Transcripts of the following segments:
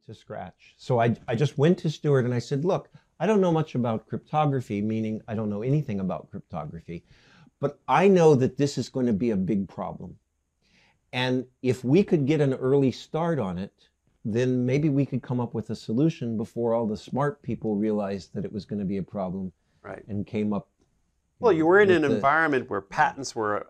to scratch. So I just went to Stuart and I said, look, I don't know much about cryptography, meaning I don't know anything about cryptography, but I know that this is going to be a big problem. And if we could get an early start on it, then maybe we could come up with a solution before all the smart people realized that it was going to be a problem. Right. And came up. Well, you were in an environment where patents were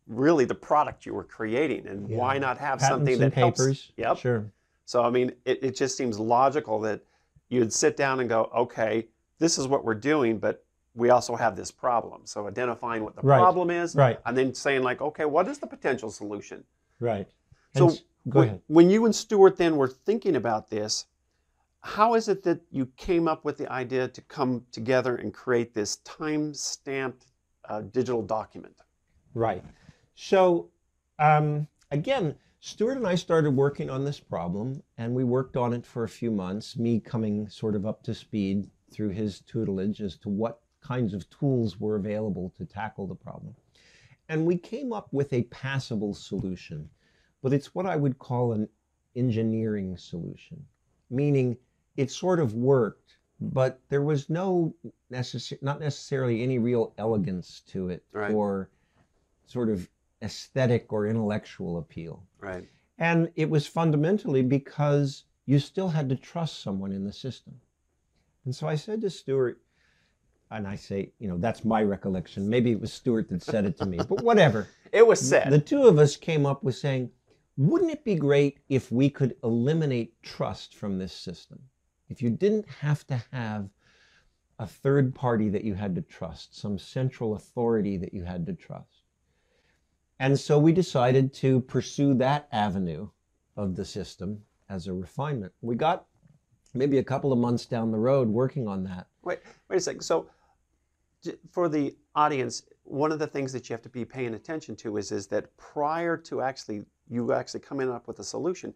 really the product you were creating, and why not have something that helps? Papers. Yep. Sure. So, I mean, it just seems logical that you'd sit down and go, okay, this is what we're doing, but we also have this problem. So identifying what the problem is, and then saying like, okay, what is the potential solution? Right. So go ahead. When you and Stuart then were thinking about this, how is it that you came up with the idea to come together and create this time-stamped digital document? Right. So, again, Stuart and I started working on this problem, and we worked on it for a few months, me coming sort of up to speed through his tutelage as to what kinds of tools were available to tackle the problem. And we came up with a passable solution, but it's what I would call an engineering solution, meaning it sort of worked, but there was not necessarily any real elegance to it, or sort of aesthetic or intellectual appeal. Right. And it was fundamentally because you still had to trust someone in the system. And so I said to Stuart, and I say, that's my recollection. Maybe it was Stuart that said it to me, but whatever. It was said. The two of us came up with saying, wouldn't it be great if we could eliminate trust from this system? If you didn't have to have a third party that you had to trust, some central authority that you had to trust. And so we decided to pursue that avenue of the system as a refinement. We got maybe a couple of months down the road working on that. Wait a second. So for the audience, one of the things that you have to be paying attention to is that prior to you actually coming up with a solution,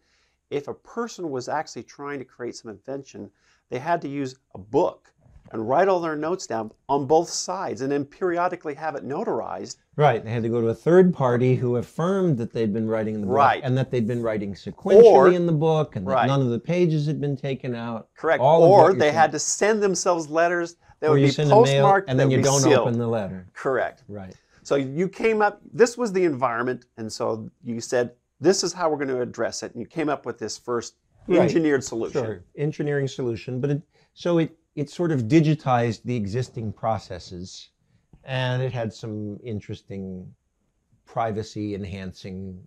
if a person was actually trying to create some invention, they had to use a book and write all their notes down on both sides and then periodically have it notarized. Right. They had to go to a third party who affirmed that they'd been writing in the book, and that they'd been writing sequentially in the book, and that none of the pages had been taken out. Correct. Or they had to send themselves letters that would be postmarked, and then you don't open the letter. Correct. Right. So you came up, this was the environment, and so you said, this is how we're going to address it, and you came up with this first engineered solution. Sure, engineering solution, but it sort of digitized the existing processes, and it had some interesting privacy-enhancing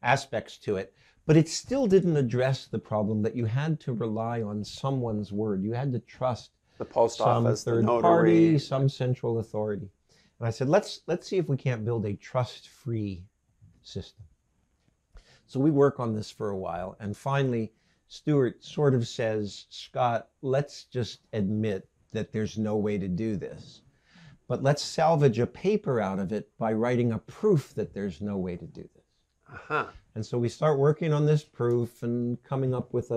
aspects to it, but it still didn't address the problem that you had to rely on someone's word. You had to trust the post office, some third party, some central authority. And I said, let's see if we can't build a trust-free system. So we work on this for a while, and finally, Stuart sort of says, Scott, let's just admit that there's no way to do this, but let's salvage a paper out of it by writing a proof that there's no way to do this. And so we start working on this proof and coming up with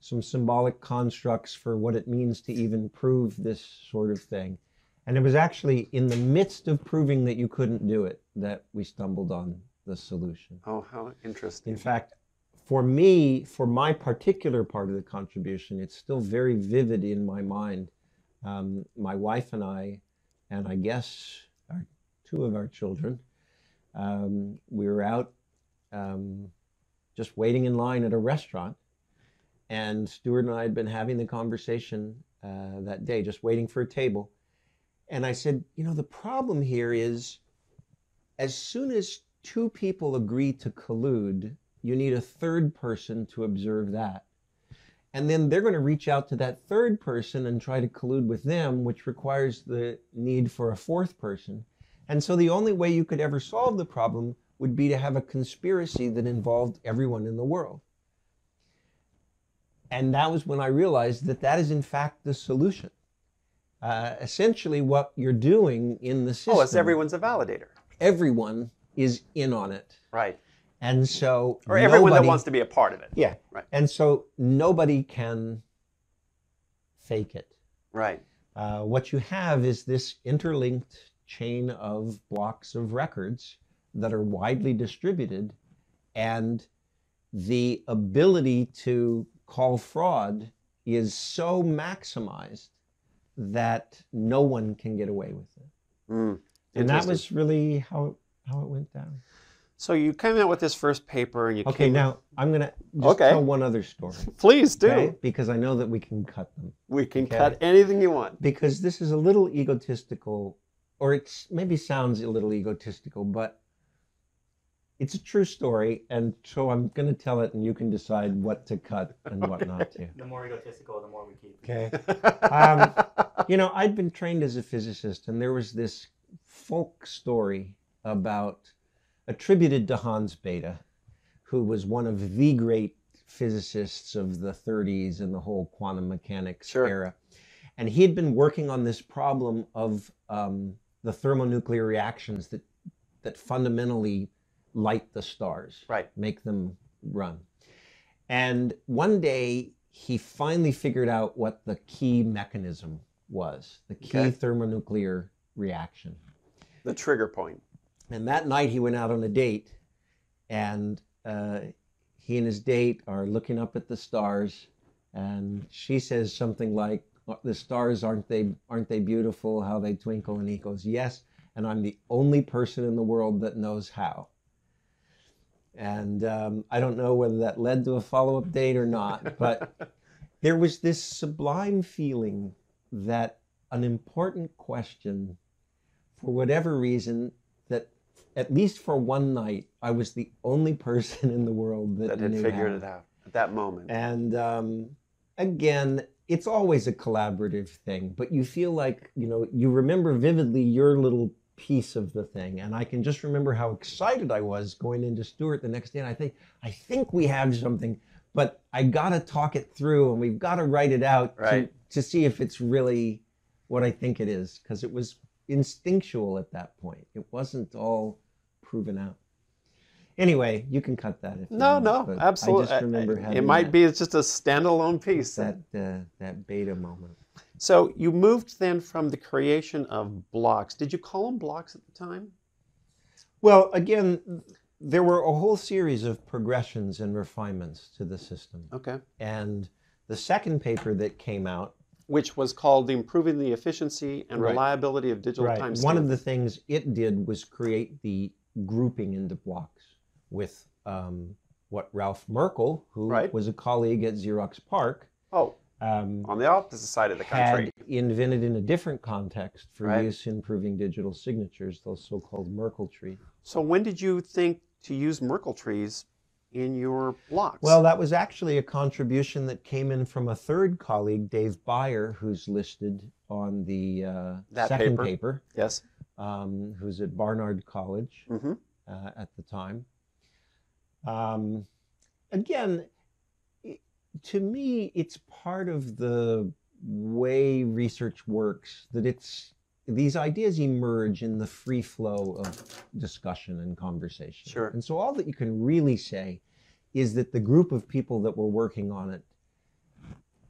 some symbolic constructs for what it means to even prove this sort of thing. And it was actually in the midst of proving that you couldn't do it that we stumbled on the solution. Oh, how interesting. In fact, for me, for my particular part of the contribution, it's still very vivid in my mind. My wife and I guess two of our children, we were out just waiting in line at a restaurant, and Stuart and I had been having the conversation that day, just waiting for a table. And I said, the problem here is, as soon as two people agree to collude, you need a third person to observe that. And then they're going to reach out to that third person and try to collude with them, which requires the need for a fourth person. And so the only way you could ever solve the problem would be to have a conspiracy that involved everyone in the world. And that was when I realized that that is in fact the solution. Essentially what you're doing in the system. Oh, it's everyone's a validator. Everyone is in on it. Right. And so everyone that wants to be a part of it. Yeah. Right. And so nobody can fake it. Right. What you have is this interlinked chain of blocks of records that are widely distributed, and the ability to call fraud is so maximized that no one can get away with it. And that was really how it went down. So you came out with this first paper, and you Okay, came now I'm going to just tell one other story. Please do. Okay? Because I know that we can cut them. We can cut anything you want. Because this is a little egotistical, or it maybe sounds a little egotistical, but it's a true story, and so I'm going to tell it, and you can decide what to cut and what not to. The more egotistical, the more we keep. Okay. You know, I'd been trained as a physicist, and there was this folk story attributed to Hans Bethe, who was one of the great physicists of the 30s and the whole quantum mechanics era. And he had been working on this problem of the thermonuclear reactions that fundamentally light the stars, make them run. And one day he finally figured out what the key mechanism was, the key thermonuclear reaction. The trigger point. And that night he went out on a date, and he and his date are looking up at the stars, and she says something like, "The stars, aren't they beautiful, how they twinkle?" And he goes, "Yes, and I'm the only person in the world that knows how." And I don't know whether that led to a follow-up date or not, but there was this sublime feeling that an important question, for whatever reason, that at least for one night, I was the only person in the world that had figured it out at that moment. And again, it's always a collaborative thing, but you feel like, you know, you remember vividly your little piece of the thing. And I can just remember how excited I was going into Stuart the next day. And I think we have something, but I got to talk it through, and we've got to write it out to see if it's really what I think it is, because it was instinctual at that point. It wasn't all proven out. Anyway, you can cut that if you want, No, absolutely. I just remember having it might be just a standalone piece. That beta moment. So you moved then from the creation of blocks. Did you call them blocks at the time? Well, again, there were a whole series of progressions and refinements to the system. Okay. And the second paper that came out, which was called Improving the Efficiency and Reliability of Digital Timestamps. One of the things it did was create the grouping into blocks with what Ralph Merkle, who was a colleague at Xerox PARC, on the opposite side of the country, had invented in a different context for use in proving digital signatures, those so-called Merkle trees. So when did you think to use Merkle trees in your blocks? Well, that was actually a contribution that came in from a third colleague, Dave Beyer, who's listed on the second paper. Yes. Who's at Barnard College at the time. Again, to me, it's part of the way research works that these ideas emerge in the free flow of discussion and conversation. Sure. And so all that you can really say is that the group of people that were working on it,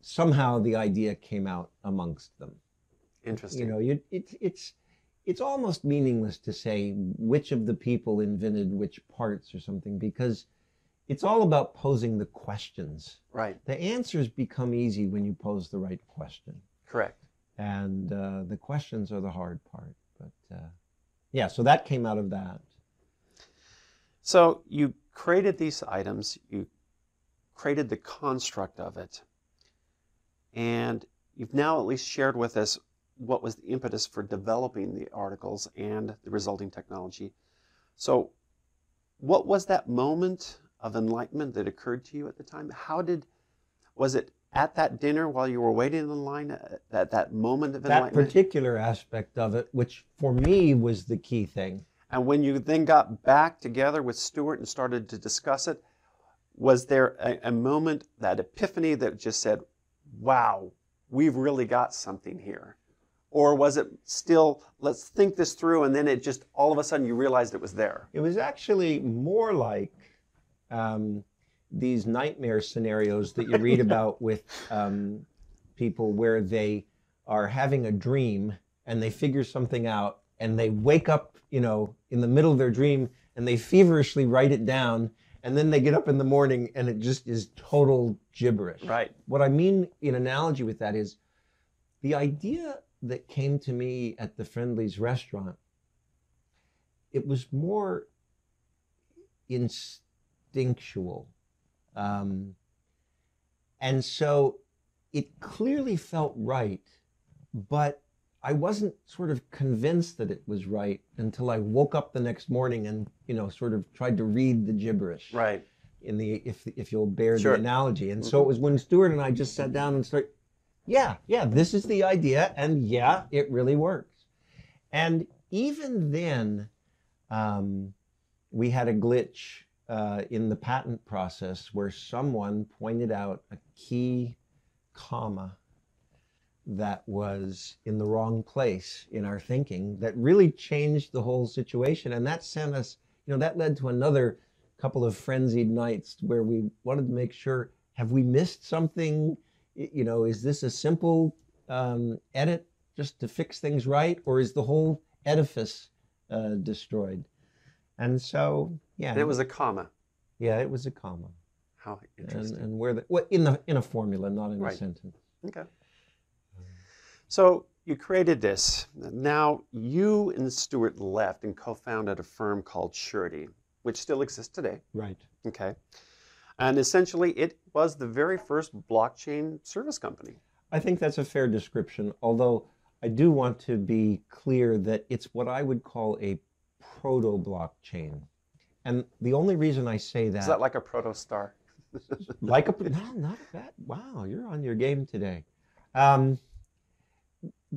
somehow the idea came out amongst them. Interesting. You know, it's almost meaningless to say which of the people invented which parts or something, because it's all about posing the questions. Right. The answers become easy when you pose the right question. Correct. And the questions are the hard part. But yeah, so that came out of that. So you created these items, you created the construct of it, and you've now at least shared with us what was the impetus for developing the articles and the resulting technology. So what was that moment of enlightenment that occurred to you at the time? Was it at that dinner while you were waiting in line, that moment of enlightenment? That particular aspect of it, which for me was the key thing. And when you then got back together with Stuart and started to discuss it, was there a moment, that epiphany that just said, wow, we've really got something here? Or was it still, let's think this through, and then it just, all of a sudden you realized it was there? It was actually more like these nightmare scenarios that you read about with people where they are having a dream and they figure something out and they wake up, you know, in the middle of their dream and they feverishly write it down and then they get up in the morning and it just is total gibberish. Right. What I mean in analogy with that is the idea that came to me at the Friendly's restaurant, it was more instinctual. And so it clearly felt right, but I wasn't sort of convinced that it was right until I woke up the next morning and, sort of tried to read the gibberish. Right. If you'll bear Sure. the analogy. And so it was when Stuart and I just sat down and started, yeah, this is the idea, and yeah, it really works. And even then, we had a glitch in the patent process where someone pointed out a key comma that was in the wrong place in our thinking that really changed the whole situation. And that sent us, that led to another couple of frenzied nights where we wanted to make sure, have we missed something? Is this a simple edit just to fix things right? Or is the whole edifice destroyed? And so, yeah. And it was a comma. Yeah, it was a comma. How interesting. And where in a formula, not in a sentence. Okay. So you created this. Now you and Stuart left and co-founded a firm called Surety, which still exists today. Right. Okay. And essentially it was the very first blockchain service company. I think that's a fair description, although I do want to be clear that it's what I would call a proto-blockchain. And the only reason I say that... Is that like a proto-star? No, not that. Wow, you're on your game today.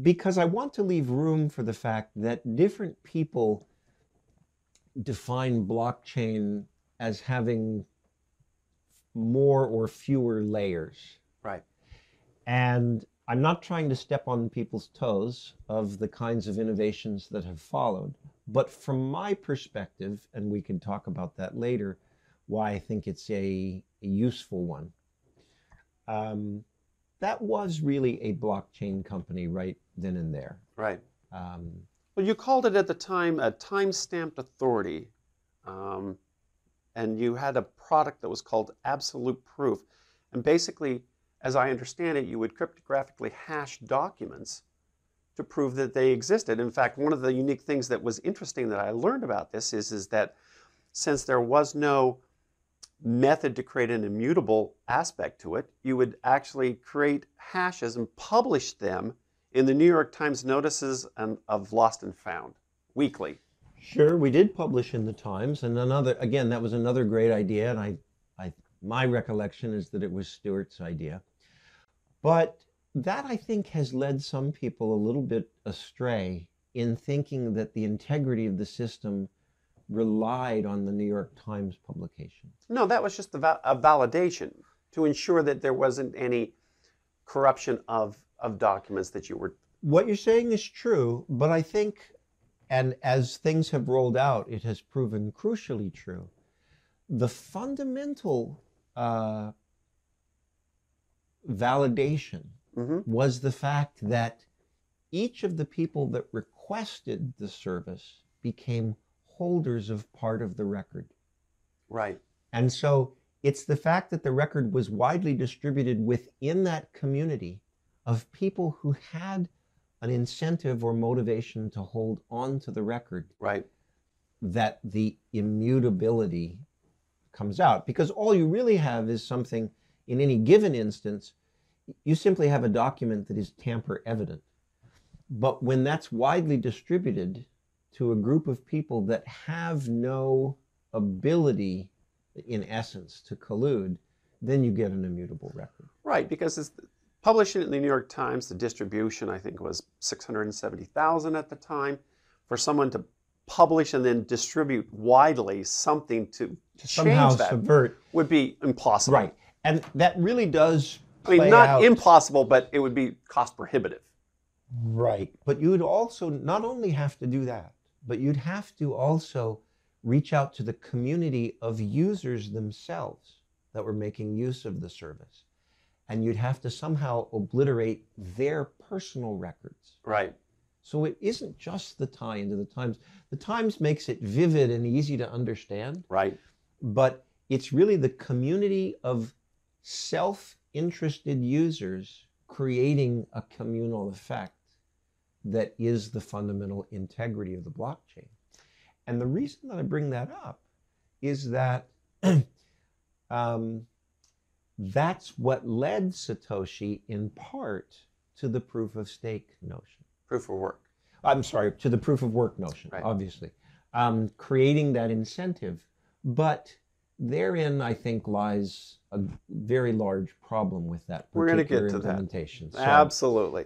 Because I want to leave room for the fact that different people define blockchain as having more or fewer layers. Right. And I'm not trying to step on people's toes of the kinds of innovations that have followed. But from my perspective, and we can talk about that later, why I think it's a useful one. That was really a blockchain company right then and there. Right. Well, you called it at the time a time-stamped authority. And you had a product that was called Absolute Proof. And basically, as I understand it, you would cryptographically hash documents to prove that they existed. In fact, one of the unique things that was interesting that I learned about this is that since there was no method to create an immutable aspect to it, you would actually create hashes and publish them in the New York Times notices of lost and found weekly. Sure, we did publish in the Times, and that was another great idea, and my recollection is that it was Stuart's idea. But that, I think, has led some people a little bit astray in thinking that the integrity of the system relied on the New York Times publication. No, that was just a validation to ensure that there wasn't any corruption of documents that you were... What you're saying is true, but I think, and as things have rolled out, it has proven crucially true. The fundamental validation was the fact that each of the people that requested the service became holders of part of the record. Right. And so it's the fact that the record was widely distributed within that community of people who had an incentive or motivation to hold on to the record. Right. That the immutability comes out. Because all you really have is something, in any given instance, you simply have a document that is tamper evident. But when that's widely distributed to a group of people that have no ability, in essence, to collude, then you get an immutable record. Right, because it's publishing it in the New York Times, the distribution, I think, was 670,000 at the time. For someone to publish and then distribute widely something to somehow change that subvert would be impossible. Right. And that really does I mean, play not out. impossible, but it would be cost prohibitive. Right. But you would also not only have to do that, but you'd have to also reach out to the community of users themselves that were making use of the service. And you'd have to somehow obliterate their personal records. Right. So it isn't just the tie into the Times. The Times makes it vivid and easy to understand. Right. But it's really the community of self-interested users creating a communal effect that is the fundamental integrity of the blockchain. And the reason that I bring that up is that that's what led Satoshi in part to the proof of stake notion. Proof of work. I'm sorry, to the proof of work notion, Right. obviously. Creating that incentive. But therein, I think, lies a very large problem with that We're going to particular get to that. implementation. So, Absolutely.